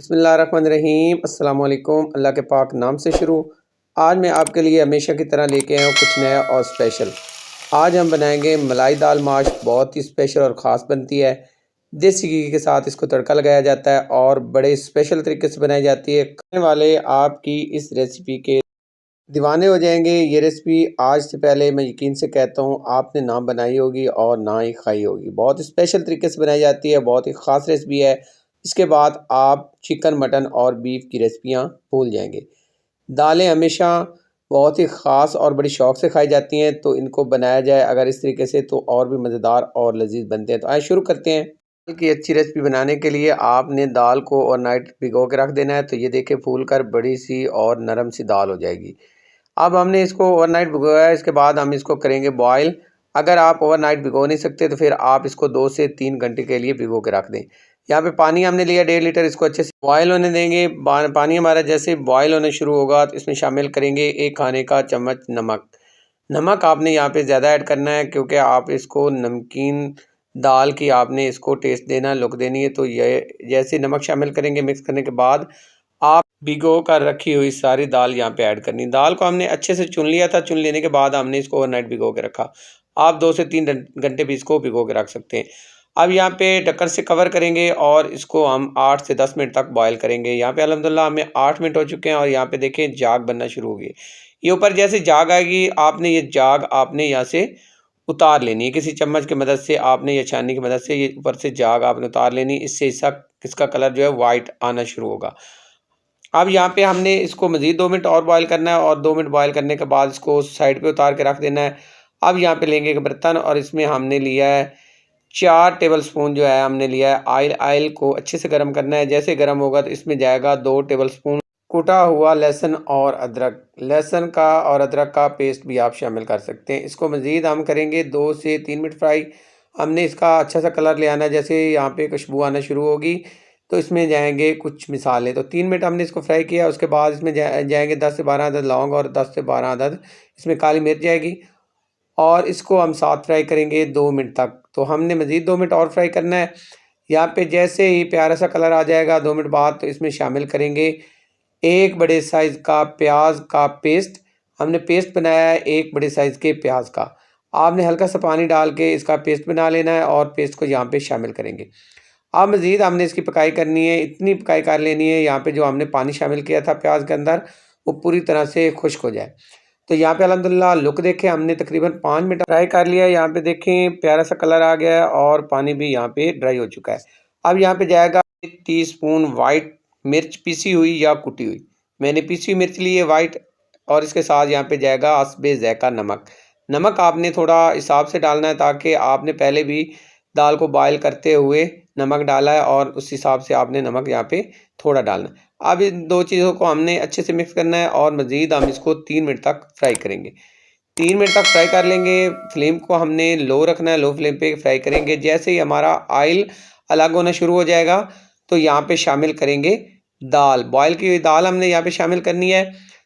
बिस्मिल्लाहिर्रहमानिर्रहीम अस्सलाम वालेकुम। अल्लाह के पाक नाम से शुरू। आज मैं आपके लिए हमेशा की तरह लेके आया हूँ कुछ नया और स्पेशल। आज हम बनाएंगे मलाई दाल माश। बहुत ही स्पेशल और ख़ास बनती है। देसी घी के साथ इसको तड़का लगाया जाता है और बड़े स्पेशल तरीके से बनाई जाती है। खाने वाले आपकी इस रेसिपी के दीवाने हो जाएंगे। ये रेसिपी आज से पहले मैं यकीन से कहता हूँ आपने ना बनाई होगी और ना ही खाई होगी। बहुत स्पेशल तरीके से बनाई जाती है, बहुत ही ख़ास रेसिपी है। इसके बाद आप चिकन, मटन और बीफ की रेसिपियाँ भूल जाएंगे। दालें हमेशा बहुत ही ख़ास और बड़ी शौक़ से खाई जाती हैं, तो इनको बनाया जाए अगर इस तरीके से तो और भी मज़ेदार और लजीज बनते हैं। तो आइए शुरू करते हैं। दाल की अच्छी रेसिपी बनाने के लिए आपने दाल को ओवरनाइट भिगो के रख देना है। तो ये देखिए फूल कर बड़ी सी और नरम सी दाल हो जाएगी। अब हमने इसको ओवरनाइट भिगोया है, इसके बाद हम इसको करेंगे बॉयल। अगर आप ओवरनाइट भिगो नहीं सकते तो फिर आप इसको 2 से 3 घंटे के लिए भिगो के रख दें। यहाँ पे पानी हमने लिया 1.5 लीटर, इसको अच्छे से बॉयल होने देंगे। पानी हमारा जैसे बॉयल होना शुरू होगा तो इसमें शामिल करेंगे 1 खाने का चम्मच नमक। नमक आपने यहाँ पे ज़्यादा ऐड करना है क्योंकि आप इसको नमकीन दाल की आपने इसको टेस्ट देना, लुक देनी है। तो ये जैसे नमक शामिल करेंगे, मिक्स करने के बाद आप भिगो कर रखी हुई सारी दाल यहाँ पे ऐड करनी। दाल को हमने अच्छे से चुन लिया था, चुन लेने के बाद हमने इसको ओवरनाइट भिगो के रखा। आप 2 से 3 घंटे भी इसको भिगो के रख सकते हैं। अब यहाँ पे ढक्कन से कवर करेंगे और इसको हम 8 से 10 मिनट तक बॉयल करेंगे। यहाँ पे अल्हम्दुलिल्लाह हमें 8 मिनट हो चुके हैं और यहाँ पे देखें जाग बनना शुरू हो गई। ये ऊपर जैसे जाग आएगी, आपने ये जाग आपने यहाँ से उतार लेनी है किसी चम्मच की मदद से, आपने या छाननी की मदद से ये ऊपर से जाग आपने उतार लेनी। इससे इसका कलर जो है वाइट आना शुरू होगा। अब यहाँ पे हमने इसको मज़ीद 2 मिनट और बॉयल करना है और 2 मिनट बॉयल करने के बाद इसको साइड पे उतार के रख देना है। अब यहाँ पे लेंगे एक बर्तन और इसमें हमने लिया है 4 टेबलस्पून जो है हमने लिया है ऑयल। ऑयल को अच्छे से गर्म करना है। जैसे गर्म होगा तो इसमें जाएगा 2 टेबलस्पून कूटा हुआ लहसुन और अदरक। लहसुन का और अदरक का पेस्ट भी आप शामिल कर सकते हैं। इसको मज़ीद हम करेंगे 2 से 3 मिनट फ्राई। हमने इसका अच्छा सा कलर ले आना है। जैसे यहाँ पे खुशबू आना शुरू होगी तो इसमें जाएंगे कुछ मिसाले। तो 3 मिनट हमने इसको फ्राई किया। उसके बाद इसमें जाएंगे 10 से 12 अदद लौंग और 10 से 12 अदद इसमें काली मिर्च जाएगी और इसको हम साथ फ्राई करेंगे 2 मिनट तक। तो हमने मज़ीद 2 मिनट और फ्राई करना है। यहाँ पे जैसे ही प्यारा सा कलर आ जाएगा 2 मिनट बाद, तो इसमें शामिल करेंगे 1 बड़े साइज़ का प्याज का पेस्ट। हमने पेस्ट बनाया है 1 बड़े साइज़ के प्याज का। आपने हल्का सा पानी डाल के इसका पेस्ट बना लेना है और पेस्ट को यहाँ पे शामिल करेंगे। अब मज़ीद हमने इसकी पकाई करनी है, इतनी पकाई कर लेनी है यहाँ पे जो हमने पानी शामिल किया था प्याज के अंदर वो पूरी तरह से खुश्क हो जाए। तो यहाँ पे अल्हम्दुलिल्लाह लुक देखें, हमने तकरीबन 5 मिनट फ्राई कर लिया है। यहाँ पे देखें प्यारा सा कलर आ गया है और पानी भी यहाँ पे ड्राई हो चुका है। अब यहाँ पे जाएगा 1 टीस्पून वाइट मिर्च पिसी हुई या कुटी हुई। मैंने पिसी हुई मिर्च ली है वाइट। और इसके साथ यहाँ पे जाएगा हस्बे ज़ायक़ा नमक। नमक आपने थोड़ा हिसाब से डालना है ताकि आपने पहले भी दाल को बॉयल करते हुए नमक डाला है और उस हिसाब से आपने नमक यहाँ पे थोड़ा डालना है। अब इन 2 चीज़ों को हमने अच्छे से मिक्स करना है और मज़ीद हम इसको 3 मिनट तक फ्राई करेंगे। 3 मिनट तक फ्राई कर लेंगे। फ्लेम को हमने लो रखना है, लो फ्लेम पे फ्राई करेंगे। जैसे ही हमारा ऑयल अलग होना शुरू हो जाएगा तो यहाँ पे शामिल करेंगे दाल। बॉयल की हुई दाल हमने यहाँ पे शामिल करनी है।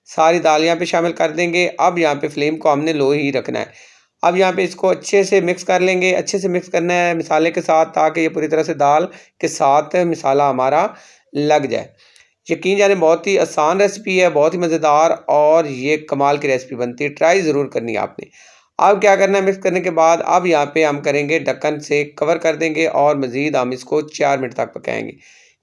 सारी दाल यहाँ पे शामिल कर देंगे। अब यहाँ पे फ्लेम को हमने लो ही रखना है। अब यहाँ पे इसको अच्छे से मिक्स कर लेंगे। अच्छे से मिक्स करना है मसाले के साथ ताकि ये पूरी तरह से दाल के साथ मसाला हमारा लग जाए। यकीन जाने बहुत ही आसान रेसिपी है, बहुत ही मज़ेदार और ये कमाल की रेसिपी बनती है। ट्राई ज़रूर करनी है आपने। अब क्या करना है, मिक्स करने के बाद अब यहाँ पे हम करेंगे ढक्कन से कवर कर देंगे और मज़ीद हम इसको 4 मिनट तक पकाएंगे।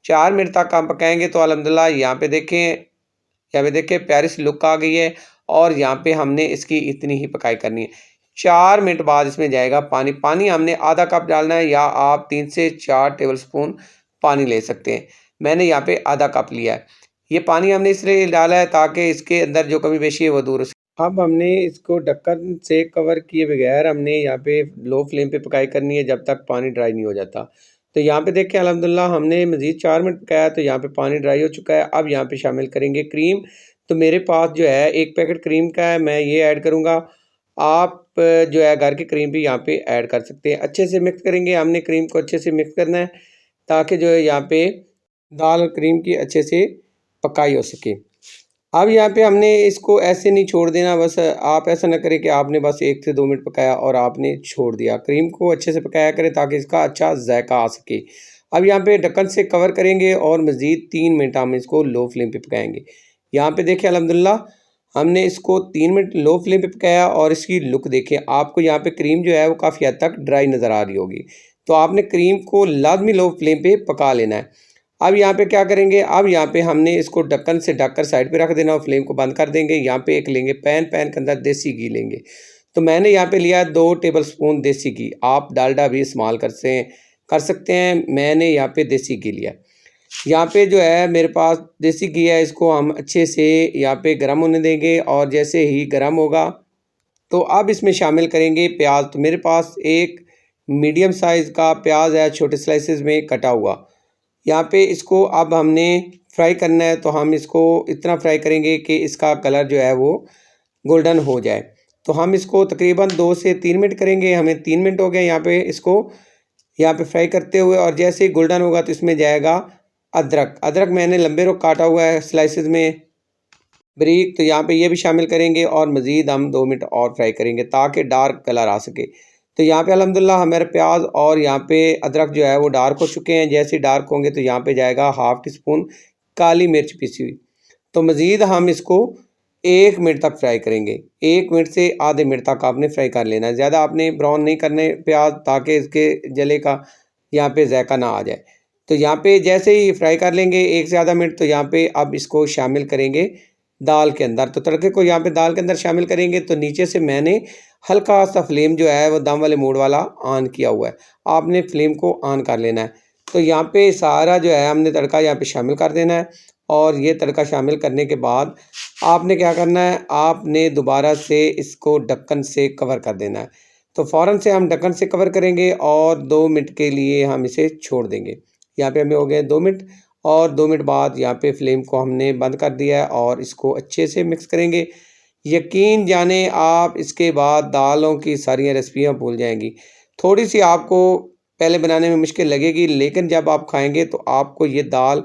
4 मिनट तक हम पकाएंगे तो अल्हम्दुलिल्लाह यहाँ पे देखें प्यारी सी लुक आ गई है और यहाँ पे हमने इसकी इतनी ही पकाई करनी है। 4 मिनट बाद इसमें जाएगा पानी। पानी हमने आधा कप डालना है या आप 3 से 4 टेबलस्पून पानी ले सकते हैं। मैंने यहाँ पे आधा कप लिया है। ये पानी हमने इसलिए डाला है ताकि इसके अंदर जो कमी पेशी है वो दूर हो सके। अब हमने इसको ढक्कन से कवर किए बगैर हमने यहाँ पे लो फ्लेम पे पकाई करनी है जब तक पानी ड्राई नहीं हो जाता। तो यहाँ पे देखें अल्हम्दुलिल्लाह हमने मज़ीद 4 मिनट पकाया तो यहाँ पे पानी ड्राई हो चुका है। अब यहाँ पे शामिल करेंगे क्रीम। तो मेरे पास जो है 1 पैकेट क्रीम का है, मैं ये ऐड करूँगा। आप जो है घर की क्रीम भी यहाँ पे ऐड कर सकते हैं। अच्छे से मिक्स करेंगे। हमने क्रीम को अच्छे से मिक्स करना है ताकि जो है यहाँ पे दाल और क्रीम की अच्छे से पकाई हो सके। अब यहाँ पे हमने इसको ऐसे नहीं छोड़ देना। बस आप ऐसा ना करें कि आपने बस 1 से 2 मिनट पकाया और आपने छोड़ दिया। क्रीम को अच्छे से पकाया करें ताकि इसका अच्छा जायका आ सके। अब यहाँ पे ढक्कन से कवर करेंगे और मज़ीद 3 मिनट हम इसको लो फ्लेम पे पकाएंगे। यहाँ पे देखिए अल्हम्दुलिल्लाह हमने इसको 3 मिनट लो फ्लेम पे पकाया और इसकी लुक देखिए, आपको यहाँ पे क्रीम जो है वो काफ़ी हद तक ड्राई नज़र आ रही होगी। तो आपने क्रीम को लाज़मी लो फ्लेम पे पका लेना है। अब यहाँ पे क्या करेंगे, अब यहाँ पे हमने इसको ढक्कन से ढककर साइड पे रख देना और फ्लेम को बंद कर देंगे। यहाँ पे एक लेंगे पैन के अंदर देसी घी लेंगे। तो मैंने यहाँ पे लिया 2 टेबलस्पून देसी घी, आप डालडा भी इस्तेमाल कर सकते हैं, मैंने यहाँ पे देसी घी लिया। यहाँ पे जो है मेरे पास देसी घी है, इसको हम अच्छे से यहाँ पे गर्म होने देंगे और जैसे ही गर्म होगा तो अब इसमें शामिल करेंगे प्याज। तो मेरे पास एक मीडियम साइज़ का प्याज है, छोटे स्लाइसेस में कटा हुआ। यहाँ पे इसको अब हमने फ्राई करना है, तो हम इसको इतना फ्राई करेंगे कि इसका कलर जो है वो गोल्डन हो जाए। तो हम इसको तकरीबन 2 से 3 मिनट करेंगे। हमें 3 मिनट हो गए यहाँ पे फ्राई करते हुए, और जैसे ही गोल्डन होगा तो इसमें जाएगा अदरक मैंने लंबे रुख काटा हुआ है स्लाइसेस में बारीक, तो यहाँ पे ये भी शामिल करेंगे और मज़ीद हम 2 मिनट और फ्राई करेंगे ताकि डार्क कलर आ सके। तो यहाँ पे अल्हम्दुलिल्लाह हमारे प्याज और यहाँ पे अदरक जो है वो डार्क हो चुके हैं। जैसे डार्क होंगे तो यहाँ पे जाएगा हाफ़ टी स्पून काली मिर्च पिसी हुई। तो मज़ीद हम इसको 1 मिनट तक फ्राई करेंगे। 1 मिनट से आधे मिनट तक आपने फ्राई कर लेना है, ज़्यादा आपने ब्राउन नहीं करने प्याज, ताकि इसके जले का यहाँ पे जायका ना आ जाए। तो यहाँ पे जैसे ही फ्राई कर लेंगे 1 से आधा मिनट, तो यहाँ पे अब इसको शामिल करेंगे दाल के अंदर। तो तड़के को यहाँ पे दाल के अंदर शामिल करेंगे। तो नीचे से मैंने हल्का सा फ्लेम जो है वो दम वाले मोड वाला ऑन किया हुआ है, आपने फ्लेम को ऑन कर लेना है। तो यहाँ पे सारा जो है हमने तड़का यहाँ पे शामिल कर देना है, और ये तड़का शामिल करने के बाद आपने क्या करना है, आपने दोबारा से इसको ढक्कन से कवर कर देना है। तो फ़ौरन से हम ढक्कन से कवर करेंगे और 2 मिनट के लिए हम इसे छोड़ देंगे। यहाँ पे हमें हो गए 2 मिनट, और 2 मिनट बाद यहाँ पे फ्लेम को हमने बंद कर दिया है और इसको अच्छे से मिक्स करेंगे। यकीन जाने आप इसके बाद दालों की सारी रेसिपियाँ भूल जाएंगी। थोड़ी सी आपको पहले बनाने में मुश्किल लगेगी, लेकिन जब आप खाएंगे तो आपको ये दाल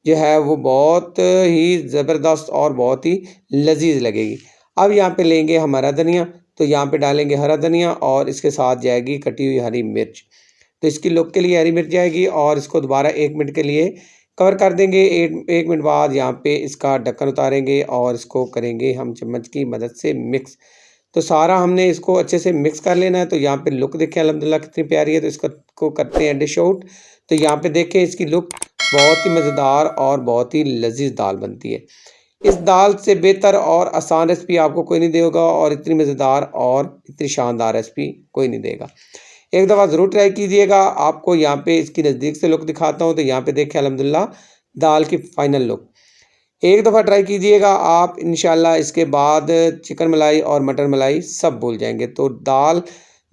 जो है वो बहुत ही ज़बरदस्त और बहुत ही लजीज लगेगी। अब यहाँ पे लेंगे हम हरा धनिया, तो यहाँ पे डालेंगे हरा धनिया और इसके साथ जाएगी कटी हुई हरी मिर्च। तो इसकी लुक के लिए हरी मिर्च जाएगी, और इसको दोबारा 1 मिनट के लिए कवर कर देंगे। 1 मिनट बाद यहाँ पे इसका ढक्कन उतारेंगे और इसको करेंगे हम चम्मच की मदद से मिक्स। तो सारा हमने इसको अच्छे से मिक्स कर लेना है। तो यहाँ पे लुक देखें अल्हम्दुलिल्लाह कितनी प्यारी है। तो इसको करते हैं डिश आउट। तो यहाँ पे देखें इसकी लुक बहुत ही मज़ेदार और बहुत ही लजीज दाल बनती है। इस दाल से बेहतर और आसान रेसिपी आपको कोई नहीं देगा, और इतनी मज़ेदार और इतनी शानदार रेसिपी कोई नहीं देगा। एक दफ़ा ज़रूर ट्राई कीजिएगा। आपको यहाँ पे इसकी नज़दीक से लुक दिखाता हूँ। तो यहाँ पे देखें अल्हम्दुलिल्लाह दाल की फ़ाइनल लुक। एक दफ़ा ट्राई कीजिएगा आप, इंशाल्लाह इसके बाद चिकन मलाई और मटर मलाई सब भूल जाएंगे। तो दाल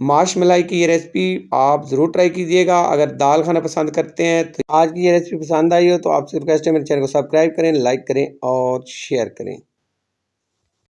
माश मलाई की ये रेसिपी आप ज़रूर ट्राई कीजिएगा। अगर दाल खाना पसंद करते हैं तो आज की ये रेसिपी पसंद आई हो तो आपसे रिक्वेस्ट है मेरे चैनल को सब्सक्राइब करें, लाइक करें और शेयर करें।